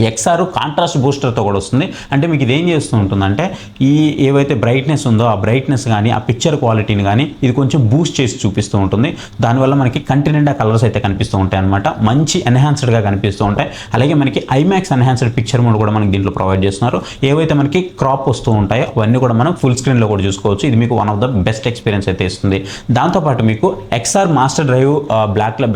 XR కాంట్రాస్ట్ బూస్టర్తో కూడా వస్తుంది. అంటే మీకు ఇదేం చేస్తూ ఉంటుందంటే ఈ ఏవైతే బ్రైట్నెస్ ఉందో ఆ బ్రైట్నెస్ కానీ ఆ పిక్చర్ క్వాలిటీని కానీ ఇది కొంచెం బూస్ట్ చేసి చూపిస్తూ ఉంటుంది. దానివల్ల మనకి కంటి నిండా కలర్స్ అయితే కనిపిస్తూ ఉంటాయి అనమాట. మంచి ఎన్హాన్స్డ్గా కనిపిస్తూ ఉంటాయి. అలాగే మనకి ఐమాక్స్ ఎన్హాన్స్డ్ పిక్చర్ మోడ్ కూడా మనకి దీంట్లో ప్రొవైడ్ చేస్తున్నారు. ఏవైతే మనకి క్రాప్ వస్తూ ఉంటాయో అవన్నీ కూడా మనం ఫుల్ స్క్రీన్లో కూడా చూసుకోవచ్చు. ఇది మీకు one of the best experience అయితే ఇస్తుంది. దాంతోపాటు మీకు XR master drive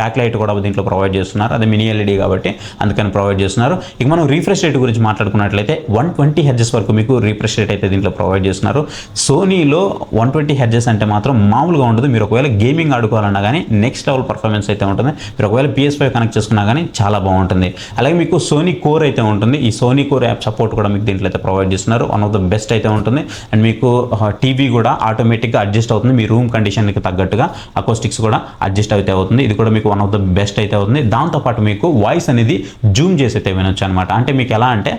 back light కూడా దీంట్లో ప్రొవైడ్ చేస్తున్నారు. అది మినీ ఎల్ఈడి కాబట్టి అందుకని ప్రొవైడ్ చేస్తున్నారు. ఇక మనం రీఫ్రెష్ రేట్ గురించి మాట్లాడుకున్నట్లయితే 120 హెర్ట్జ్ వరకు మీకు రీఫ్రెష్ రేట్ అయితే దీంట్లో ప్రొవైడ్ చేస్తున్నారు. సోనీలో 120 హెర్ట్జ్ అంటే మాత్రం మామూలుగా ఉండదు. మీరు ఒకవేళ గేమింగ్ ఆడుకోవాలన్నా కానీ నెక్స్ట్ లెవెల్ పర్ఫార్మెన్స్ అయితే ఉంటుంది. మీరు ఒకవేళ PS5 కనెక్ట్ చేసుకున్నా కానీ చాలా బాగుంటుంది. అలాగే మీకు సోనీ కోర్ అయితే ఉంటుంది. ఈ సోనీ కోర్ యాప్ సపోర్ట్ కూడా మీకు దీంట్లో అయితే ప్రొవైడ్ చేస్తున్నారు. వన్ ఆఫ్ ద బెస్ట్ అయితే ఉంటుంది. అండ్ మీకు టీవీ కూడా ఆటోమేటిక్గా అడ్జస్ట్ అవుతుంది. మీ రూమ్ కండిషన్కి తగ్గట్టుగా అకోస్టిక్స్ కూడా అడ్జస్ట్ అయితే అవుతుంది. ఇది కూడా మీకు వన్ ఆఫ్ ద బెస్ట్ అయితే అవుతుంది. దాంతోపాటు మీకు వాయిస్ అనేది జూమ్ చేసి అయితే వినొచ్చు అనమాట. అంటే మీకు ఎలా అంటే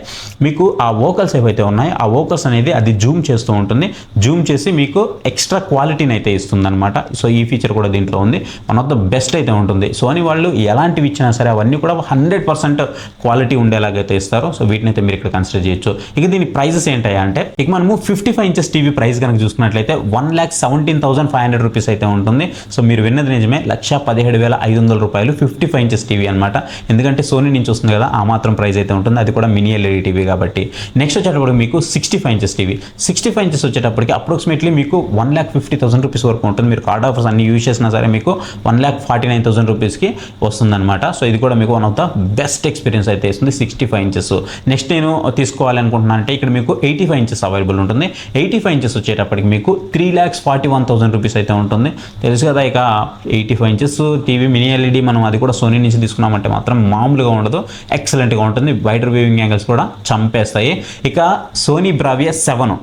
మీకు ఆ వోకల్స్ ఏవైతే ఉన్నాయో ఆ వోకల్స్ అనేది అది జూమ్ చేస్తూ ఉంటుంది. జూమ్ చేసి మీకు ఎక్స్ట్రా క్వాలిటీని అయితే ఇస్తుంది అనమాట. సో ఈ ఫీచర్ కూడా దీంట్లో ఉంది. వన్ ఆఫ్ ద బెస్ట్ అయితే ఉంటుంది. సోనీ వాళ్ళు ఎలాంటివి ఇచ్చినా సరే అవన్నీ కూడా 100% క్వాలిటీ ఉండేలాగైతే ఇస్తారు. సో వీటిని అయితే మీరు ఇక్కడ కన్సిడర్ చేయొచ్చు. ఇక దీని ప్రైజెస్ ఏంటయ్యా అంటే ఇక మనము 55 ఇంచెస్ టీవీ ప్రైస్ కనుక చూసుకున్నట్లయితే 1,17,500 రూపీస్ అయితే ఉంటుంది. సో మీరు విన్నది నిజమే, 1,17,500 రూపాయలు 55 ఇంచెస్ టీవీ అనమాట. ఎందుకంటే సోనీ నుంచి వస్తుంది కదా, ఆ మాత్రం ప్రైస్ అయితే ఉంటుంది. అది కూడా మినీ ఎల్ఈడి టీవీ కాబట్టి. నెక్స్ట్ వచ్చేటప్పుడు మీకు 65 ఇంచెస్ టీవీ. 65 ఇంచెస్ వచ్చేటప్పటికి అప్రాక్సిమేట్లీ మీకు 1,50,000 రూపీస్ వరకు ఉంటుంది. మీరు కార్డ్ ఆఫర్స్ అన్ని యూజ్ చేసినా సరే మీకు 1,49,000 రూపీస్కి వస్తుందన్నమాట. సో ఇది కూడా మీకు one of the best experience అయితే ఇస్తుంది 65 ఇంచెస్. నెక్స్ట్ నేను తీసుకోవాలనుకుంటున్నాను అంటే ఇక్కడ మీకు 85 ఇంచెస్ అవైలబుల్ ఉంటుంది. 85 ఇంచెస్ వచ్చేటప్పటికి మీకు 3,41,000 రూపీస్ అయితే ఉంటుంది. తెలుసు కదా, ఇక 85 ఇంచెస్ టీవీ మినీ ఎల్ఈడి మనం అది కూడా సోనీ నుంచి తీసుకున్నామంటే మాత్రం మామూలుగా ఉండదు, ఎక్సలెంట్గా ఉంటుంది. వైడర్ వ్యూయింగ్ యాంగిల్స్ కూడా చంపేస్తాయి. ఇక సోనీ బ్రావియా 7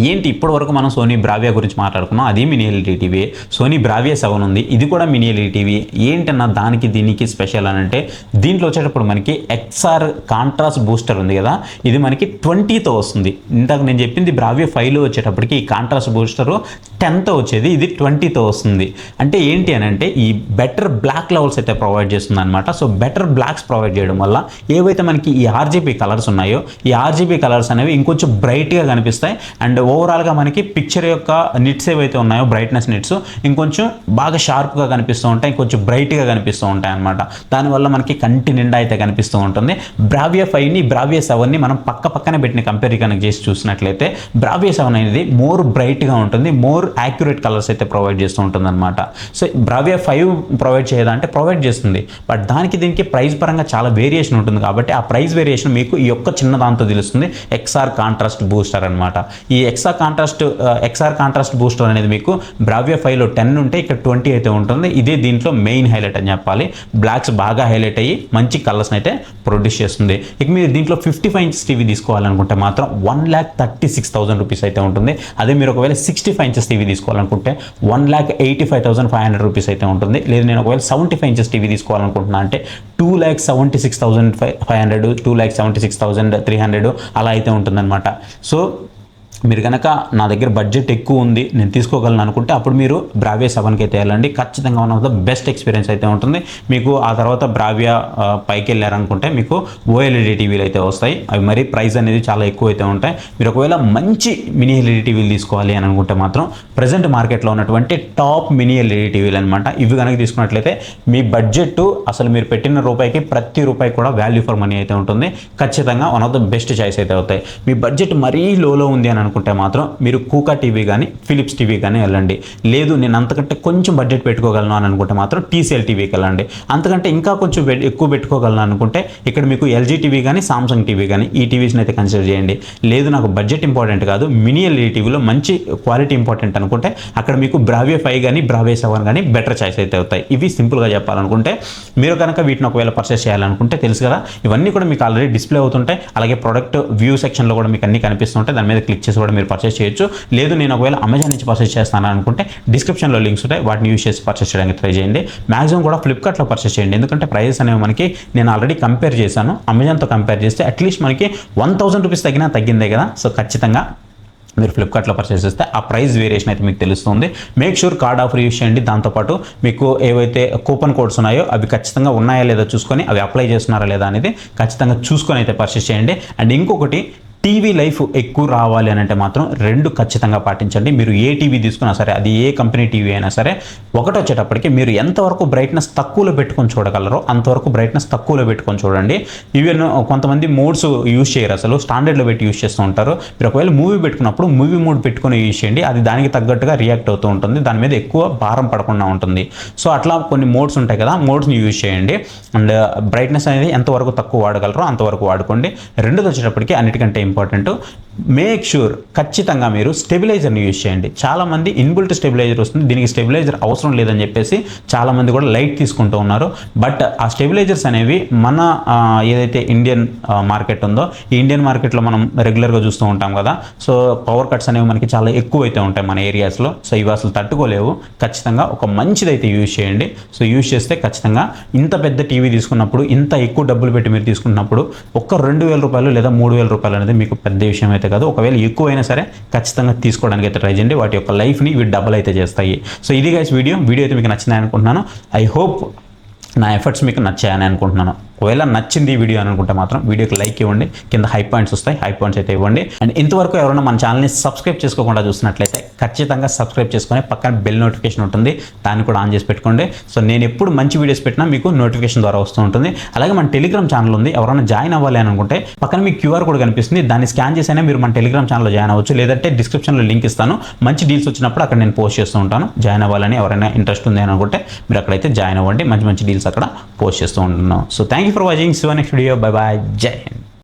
ఏంటి ఇప్పటి వరకు మనం సోనీ బ్రావియా గురించి మాట్లాడుకున్నాం, అది mini LED TV. Sony Bravia 7 ఉంది, ఇది కూడా మినీ ఎల్ఈడి టీవీ. ఏంటన్నా దానికి దీనికి స్పెషల్ అని అంటే దీంట్లో వచ్చేటప్పుడు మనకి XR కాంట్రాస్ట్ బూస్టర్ ఉంది కదా, ఇది మనకి 20తో వస్తుంది. ఇందాక నేను చెప్పింది బ్రావియా 5లో వచ్చేటప్పటికి ఈ కాంట్రాస్ట్ బూస్టర్ 10తో వచ్చేది, ఇది 20తో వస్తుంది. అంటే ఏంటి అని అంటే ఈ బెటర్ బ్లాక్ లెవెల్స్ అయితే ప్రొవైడ్ చేస్తుంది అనమాట. సో బెటర్ బ్లాక్స్ ప్రొవైడ్ చేయడం వల్ల ఏవైతే మనకి ఈ RGB కలర్స్ ఉన్నాయో ఈ RGB కలర్స్ అనేవి ఇంకొంచెం బ్రైట్గా కనిపిస్తాయి. అండ్ ఓవరాల్గా మనకి పిక్చర్ యొక్క నిట్స్ ఏవైతే ఉన్నాయో బ్రైట్నెస్ నిట్స్ ఇంకొంచెం బాగా షార్ప్గా కనిపిస్తూ ఉంటాయి, ఇంకొంచెం బ్రైట్గా కనిపిస్తూ ఉంటాయి అనమాట. దానివల్ల మనకి కంటి నిండా అయితే కనిపిస్తూ ఉంటుంది. బ్రావియా 5ని బ్రావియా 7ని మనం పక్కనే పెట్టిన కంపేర్ కనుక చేసి చూసినట్లయితే బ్రావియా 7 అనేది మోర్ బ్రైట్గా ఉంటుంది, మోర్ యాక్యురేట్ కలర్స్ అయితే ప్రొవైడ్ చేస్తూ ఉంటుంది అనమాట. సో బ్రావియా 5 ప్రొవైడ్ చేయదా అంటే ప్రొవైడ్ చేస్తుంది, బట్ దానికి దీనికి ప్రైస్ పరంగా చాలా వేరియేషన్ ఉంటుంది. కాబట్టి ఆ ప్రైస్ వేరియేషన్ మీకు ఈ యొక్క చిన్న దాంతో తెలుస్తుంది. XR కాంట్రాస్ట్ బూస్టర్ అనమాట. ఈ XR కాంట్రాస్ట్ బూస్టర్ అనేది మీకు బ్రావియా 5లో 10 ఉంటే ఇక్కడ 20 అయితే ఉంటుంది. ఇదే దీంట్లో మెయిన్ హైలైట్ అని చెప్పాలి. బ్లాక్స్ బాగా హైలైట్ అయ్యి మంచి కలర్స్ని అయితే ప్రొడ్యూస్ చేస్తుంది. ఇక మీరు దీంట్లో 55 ఇంచెస్ టీవీ తీసుకోవాలనుకుంటే మాత్రం 1,36,000 రూపీస్ అయితే ఉంటుంది. అదే మీరు ఒకవేళ 65 ఇంచెస్ టీవీ తీసుకోవాలనుకుంటే 1,85,500 రూపీస్ అయితే ఉంటుంది. లేదు నేను ఒకవేళ 75 ఇంచెస్ టీవీ తీసుకోవాలనుకుంటున్నా అంటే 2,76,500 2,76,300 అలా అయితే ఉంటుందన్నమాట. సో మీరు కనుక నా దగ్గర బడ్జెట్ ఎక్కువ ఉంది నేను తీసుకోగలను అనుకుంటే అప్పుడు మీరు బ్రావియా 7కి అయితే వెళ్ళండి. ఖచ్చితంగా one of the best experience అయితే ఉంటుంది మీకు. ఆ తర్వాత బ్రావియా పైకి వెళ్ళారనుకుంటే మీకు OLED టీవీలు అయితే వస్తాయి. అవి మరి ప్రైస్ అనేది చాలా ఎక్కువ అయితే ఉంటాయి. మీరు ఒకవేళ మంచి మినీ ఎల్ఈడి టీవీలు తీసుకోవాలి అని అనుకుంటే మాత్రం ప్రజెంట్ మార్కెట్లో ఉన్నటువంటి టాప్ మినీ ఎల్ఈడి టీవీలు అనమాట. ఇవి కనుక తీసుకున్నట్లయితే మీ బడ్జెట్ అసలు మీరు పెట్టిన రూపాయికి ప్రతి రూపాయి కూడా వాల్యూ ఫర్ మనీ అయితే ఉంటుంది. ఖచ్చితంగా one of the best choice అయితే అవుతాయి. మీ బడ్జెట్ మరీ లోలో ఉంది అని అనుకుంటే మాత్రం మీరు కూకా టీవీ కానీ ఫిలిప్స్ టీవీ కానీ వెళ్ళండి. లేదు నేను అంతకంటే కొంచెం బడ్జెట్ పెట్టుకోగలను అని అనుకుంటే మాత్రం TCL టీవీకి వెళ్ళండి. అంతకంటే ఇంకా కొంచెం ఎక్కువ పెట్టుకోగలను అనుకుంటే ఇక్కడ మీకు LG టీవీ కానీ సామ్సంగ్ టీవీ కానీ ఈ టీవీస్ని అయితే కన్సిడర్ చేయండి. లేదు నాకు బడ్జెట్ ఇంపార్టెంట్ కాదు మినీ ఎల్ఈడి టీవీలో మంచి క్వాలిటీ ఇంపార్టెంట్ అనుకుంటే అక్కడ మీకు బ్రావియా 5 కానీ బ్రావియా 7 కానీ బెటర్ చాయిస్ అయితే అవుతాయి. ఇవి సింపుల్గా చెప్పాలనుకుంటే మీరు కనుక వీటిని ఒకవేళ పర్చేస్ చేయాలనుకుంటే తెలుసు కదా ఇవన్నీ కూడా మీకు ఆల్రెడీ డిస్ప్లే అవుతుంటాయి. అలాగే ప్రొడక్ట్ వ్యూ సెక్షన్లో కూడా మీకు అన్ని కనిపిస్తుంటాయి. దాని మీద క్లిక్ చేసి కూడా మీరు పర్చేస్ చేయొచ్చు. లేదు నేను ఒకవేళ అమెజాన్ నుంచి పర్చేస్ చేస్తాను అనుకుంటే డిస్క్రిప్షన్లో లింక్స్ ఉంటాయి, వాటిని యూజ్ చేసి పర్చేస్ చేయడానికి ట్రై చేయండి. మ్యాక్సిమం కూడా ఫ్లిప్కార్ట్లో పర్చేస్ చేయండి. ఎందుకంటే ప్రైజెస్ అనేవి మనకి నేను ఆల్రెడీ కంపేర్ చేశాను. అమెజాన్తో కంపేర్ చేస్తే అట్లీస్ట్ మనకి 1,000 రూపీస్ తగ్గిందే కదా. సో ఖచ్చితంగా మీరు ఫ్లిప్కార్ట్లో పర్చేస్ చేస్తే ఆ ప్రైస్ వేరియేషన్ అయితే మీకు తెలుస్తుంది. Make sure card offer use చేయండి. దాంతోపాటు మీకు ఏవైతే కూపన్ కోడ్స్ ఉన్నాయో అవి ఖచ్చితంగా ఉన్నాయా లేదా చూసుకొని అవి అప్లై చేస్తున్నారా లేదా అనేది ఖచ్చితంగా చూసుకొని అయితే పర్చేస్ చేయండి. అండ్ ఇంకొకటి టీవీ లైఫ్ ఎక్కువ రావాలి అని అంటే మాత్రం రెండు ఖచ్చితంగా పాటించండి. మీరు ఏ టీవీ తీసుకున్నా సరే, అది ఏ కంపెనీ టీవీ అయినా సరే, ఒకటి వచ్చేటప్పటికి మీరు ఎంతవరకు బ్రైట్నెస్ తక్కువలో పెట్టుకొని చూడగలరో అంతవరకు బ్రైట్నెస్ తక్కువలో పెట్టుకొని చూడండి. ఈవెన్ కొంతమంది మోడ్స్ యూజ్ చేయరు, అసలు స్టాండర్డ్లో పెట్టి యూజ్ చేస్తూ ఉంటారు. మీరు ఒకవేళ మూవీ పెట్టుకున్నప్పుడు మూవీ మోడ్ పెట్టుకొని యూజ్ చేయండి, అది దానికి తగ్గట్టుగా రియాక్ట్ అవుతూ ఉంటుంది, దాని మీద ఎక్కువ భారం పడకుండా ఉంటుంది. సో అట్లా కొన్ని మోడ్స్ ఉంటాయి కదా, మోడ్స్ని యూజ్ చేయండి. అండ్ బ్రైట్నెస్ అనేది ఎంతవరకు తక్కువ వాడగలరో అంతవరకు వాడుకోండి. రెండోది వచ్చేటప్పటికి అన్నిటికంటే ఇంపార్టెంట్, మేక్ షూర్ ఖచ్చితంగా మీరు స్టెబిలైజర్ని యూజ్ చేయండి. చాలామంది ఇన్బుల్ట్ స్టెబిలైజర్ వస్తుంది, దీనికి స్టెబిలైజర్ అవసరం లేదని చెప్పేసి చాలామంది కూడా లైట్ తీసుకుంటూ ఉన్నారు. బట్ ఆ స్టెబిలైజర్స్ అనేవి మన ఏదైతే ఇండియన్ మార్కెట్ ఉందో, ఈ ఇండియన్ మార్కెట్లో మనం రెగ్యులర్గా చూస్తూ ఉంటాం కదా. సో పవర్ కట్స్ అనేవి మనకి చాలా ఎక్కువ అయితే ఉంటాయి మన ఏరియాస్లో. సో ఇవి అసలు తట్టుకోలేవు. ఖచ్చితంగా ఒక మంచిదైతే యూజ్ చేయండి. సో యూజ్ చేస్తే ఖచ్చితంగా ఇంత పెద్ద టీవీ తీసుకున్నప్పుడు, ఇంత ఎక్కువ డబ్బులు పెట్టి మీరు తీసుకున్నప్పుడు ఒక్క 2,000 రూపాయలు లేదా 3,000 రూపాయలు అనేది మీకు పెద్ద విషయం అయితే కాదు. ఒకవేళ ఎక్కువైనా సరే ఖచ్చితంగా తీసుకోవడానికి అయితే ట్రై చేయండి. వాటి యొక్క లైఫ్ని ఇవి డబల్ అయితే చేస్తాయి. సో ఇది గైస్ వీడియో అయితే మీకు నచ్చిందని అనుకుంటున్నాను. ఐ హోప్ నా ఎఫర్ట్స్ మీకు నచ్చాయని అనుకుంటున్నాను. ఒకవేళ నచ్చింది ఈ వీడియో అనుకుంటే మాత్రం వీడియోకి లైక్ ఇవ్వండి, కింద హై పాయింట్స్ వస్తాయి, హై పాయింట్స్ అయితే ఇవ్వండి. అండ్ ఇంతవరకు ఎవరైనా మన ఛానల్ని సబ్స్క్రైబ్ చేసుకోకుండా చూసినట్లయితే ఖచ్చితంగా సబ్స్క్రైబ్ చేసుకొని పక్కన బెల్ నోటిఫికేషన్ ఉంటుంది, దాన్ని కూడా ఆన్ చేసి పెట్టుకోండి. సో నేను ఎప్పుడు మంచి వీడియోస్ పెట్టినా మీకు నోటిఫికేషన్ ద్వారా వస్తూ ఉంటుంది. అలాగే మన టెలిగ్రామ్ ఛానల్ ఉంది, ఎవరైనా జాయిన్ అవ్వాలి అని అనుకుంటే పక్కన మీకు క్యూఆర్ కోడ్ కనిపిస్తుంది, దాన్ని స్కాన్ చేసైనా మీరు మన టెలిగ్రామ్ ఛానల్లో జాయిన్ అవ్వచ్చు. లేదంటే డిస్క్రిప్షన్లో లింక్ ఇస్తాను, మంచి డీల్స్ వచ్చినప్పుడు అక్కడ నేను పోస్ట్ చేస్తూ ఉంటాను. జాయిన్ అవ్వాలని ఎవరైనా ఇంట్రెస్ట్ ఉంది అని అనుకుంటే మీరు అక్కడైతే జాయిన్ అవ్వండి, మంచి మంచి డీల్స్ అక్కడ పోస్ట్ చేస్తూ ఉంటున్నాను. So thank you for watching. See you next video. Bye bye. Jai Hind.